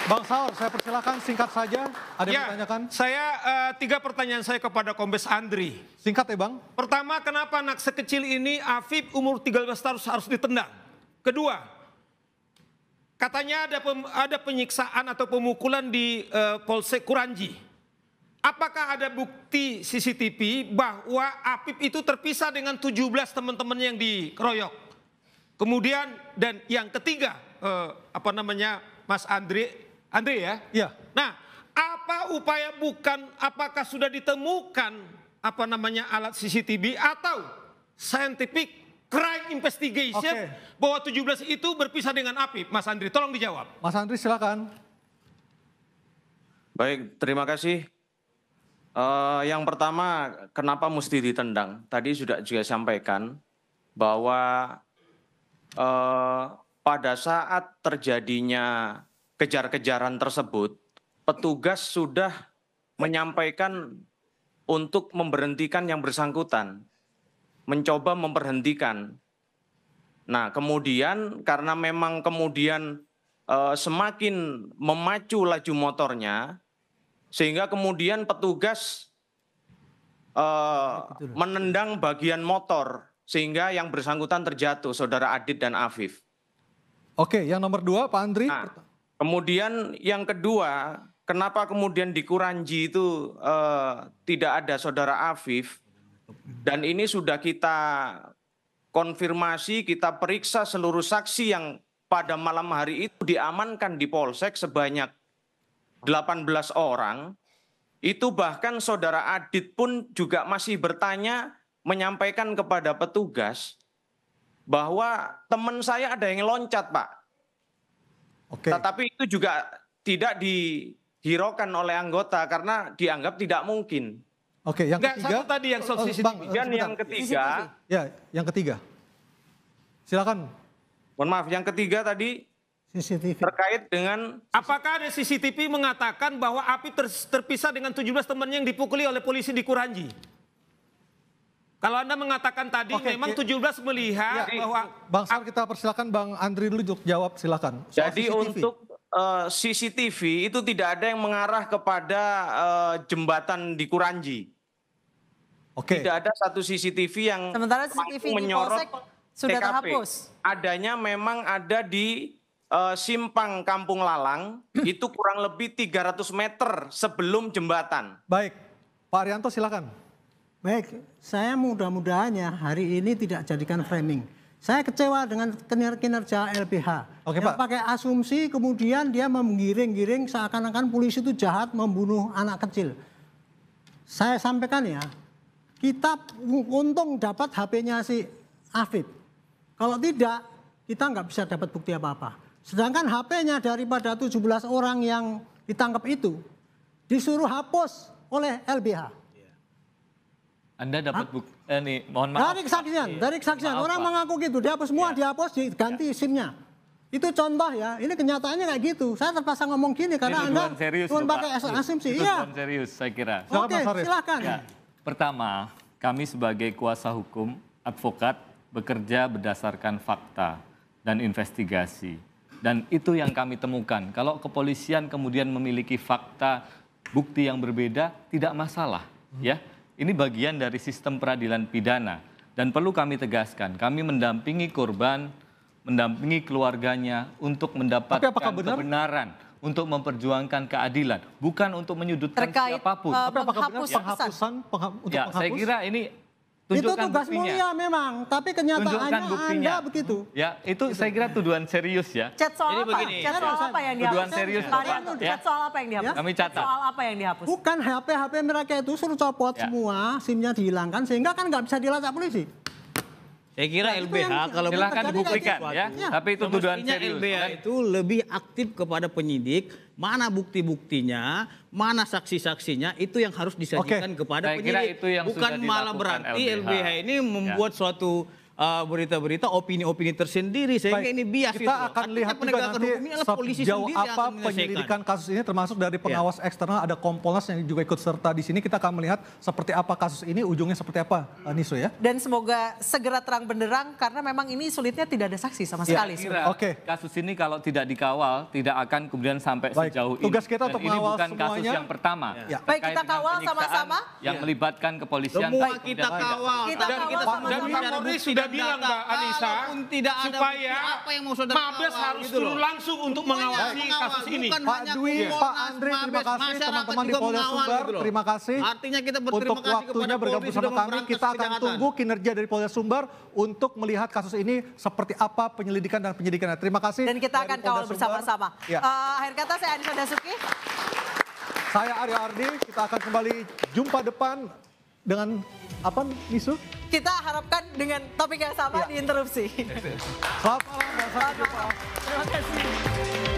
Bang Saur, saya persilakan singkat saja. Ada yang ditanyakan? Saya 3 pertanyaan saya kepada Kombes Andri. Singkat ya Bang. Pertama, kenapa anak sekecil ini Afif umur 13 tahun harus ditendang? Kedua, katanya ada penyiksaan atau pemukulan di Polsek Kuranji. Apakah ada bukti CCTV bahwa Afif itu terpisah dengan 17 teman-teman yang dikeroyok? Kemudian dan yang ketiga, Mas Andre ya? Iya. Nah, apa upaya apakah sudah ditemukan alat CCTV atau scientific crime investigation bahwa 17 itu berpisah dengan Afif? Mas Andri, tolong dijawab. Mas Andri silakan. Baik, terima kasih. Yang pertama, kenapa mesti ditendang? Tadi sudah juga sampaikan bahwa pada saat terjadinya kejar-kejaran tersebut, petugas sudah menyampaikan untuk memberhentikan yang bersangkutan, mencoba memberhentikan. Nah, kemudian karena memang kemudian semakin memacu laju motornya, sehingga kemudian petugas menendang bagian motor, sehingga yang bersangkutan terjatuh, Saudara Adit dan Afif. Oke, yang nomor 2 Pak Andri. Nah, kemudian yang kedua, kenapa kemudian di Kuranji itu tidak ada Saudara Afif? Dan ini sudah kita konfirmasi, kita periksa seluruh saksi yang pada malam hari itu diamankan di Polsek sebanyak 18 orang. Itu bahkan Saudara Adit pun juga masih bertanya, menyampaikan kepada petugas bahwa teman saya ada yang loncat, Pak. Tetapi itu juga tidak dihiraukan oleh anggota karena dianggap tidak mungkin. Oke, yang ketiga. Satu tadi yang soal CCTV. Dan yang ketiga. Ya, yang ketiga. Silakan. Mohon maaf, yang ketiga tadi CCTV terkait dengan apakah ada CCTV mengatakan bahwa Afif terpisah dengan 17 temannya yang dipukuli oleh polisi di Kuranji? Kalau Anda mengatakan tadi memang 17 melihat bahwa... Bang Saur, kita persilakan Bang Andri dulu untuk jawab, silakan. Jadi untuk CCTV itu tidak ada yang mengarah kepada jembatan di Kuranji. Tidak ada satu CCTV yang sementara CCTV menyorot di Polsek sudah TKP. terhapus. Adanya memang ada di Simpang Kampung Lalang, itu kurang lebih 300 meter sebelum jembatan. Baik, Pak Arianto silakan. Baik, saya mudah-mudahannya hari ini tidak jadikan framing. Saya kecewa dengan kinerja LBH. Oke, yang Pak. pakai asumsi kemudian dia menggiring-giring seakan-akan polisi itu jahat membunuh anak kecil. Saya sampaikan ya, kita untung dapat HP-nya si Afif. Kalau tidak, kita nggak bisa dapat bukti apa-apa. Sedangkan HP-nya daripada 17 orang yang ditangkap itu disuruh hapus oleh LBH. Anda dapat bukti, mohon maaf. Dari kesaksian, orang mengaku gitu, dihapus semua, dihapus, diganti SIM-nya. Itu contoh ya, ini kenyataannya kayak gitu. Saya terpaksa ngomong gini karena Anda cuma pakai asumsi. Iya. Serius saya kira. Oke, silakan. Ya, pertama, kami sebagai kuasa hukum, advokat, bekerja berdasarkan fakta dan investigasi. Dan itu yang kami temukan. Kalau kepolisian kemudian memiliki fakta, bukti yang berbeda, tidak masalah. Ya. Ini bagian dari sistem peradilan pidana. Dan perlu kami tegaskan, kami mendampingi korban, mendampingi keluarganya untuk mendapatkan kebenaran, untuk memperjuangkan keadilan. Bukan untuk menyudutkan siapapun. Tapi apakah benar penghapusan? Saya kira ini itu tunjukkan tugas buktinya. Mulia memang, tapi kenyataannya Anda begitu. Ya, itu saya kira tuduhan serius ya. Chat soal apa? Chat soal apa yang dihapus? Tuduhan serius. Chat soal apa yang dihapus? Kami catat. Soal apa yang dihapus? Bukan HP mereka itu suruh copot semua, SIM-nya dihilangkan sehingga kan nggak bisa dilacak polisi. Saya kira LBH kalau silakan dibuktikan ya, tapi itu tuduhan serius. LBH itu lebih aktif kepada penyidik, mana bukti-buktinya, mana saksi-saksinya, itu yang harus disajikan kepada penyidik. Itu yang bukan malah berarti LBH ini membuat suatu berita-berita opini-opini tersendiri sehingga Baik, ini bias kita gitu loh. akan Artinya lihat juga penegakan nanti hukum ini adalah polisi sejauh sendiri yang apa akan menyelesaikan. penyelidikan kasus ini, termasuk dari pengawas eksternal, ada Kompolnas yang juga ikut serta di sini. Kita akan melihat seperti apa kasus ini, ujungnya seperti apa, Niso ya. Dan semoga segera terang benderang karena memang ini sulitnya tidak ada saksi sama sekali. Kira Oke. kasus ini kalau tidak dikawal tidak akan kemudian sampai Baik, sejauh ini. tugas kita Dan untuk ini mengawal bukan kasus semuanya. yang pertama. Ya. Baik, Terkait kita dengan kawal penyiksaan sama-sama. yang melibatkan kepolisian. Semua Baik, kita kemudian kawal. Kita Dan kawal kita sama-sama. Dan tidak Pak ada Polri bukti sudah dan bilang data. Mbak Anissa, Kalaupun tidak ada supaya bukti, apa yang mau saudara Mabes kawal harus gitu loh. turun langsung untuk mengawasi kasus ini. Bukan Pak hanya Dwi, Kompolnas, Pak Andri, terima Mabes, kasih masyarakat teman-teman di juga Polda mengawal Sumbar, gitu loh. terima kasih. Artinya kita berterima Untuk kasih waktunya kepada bergabung Polri bersama sudah kami, memberantas kita akan kejahatan. tunggu kinerja dari Polda Sumbar untuk melihat kasus ini seperti apa penyelidikan dan penyidikannya. Terima kasih. Dan kita dari akan Polda kawal Sumbar. bersama-sama. Ya. Akhir kata saya Anissa Dasuki. Saya Aryo Ardi, kita akan kembali jumpa depan dengan apa, Nisu? Kita harapkan dengan topik yang sama Ya. di interupsi. Selamat malam, Mbak. Sampai jumpa. Terima kasih.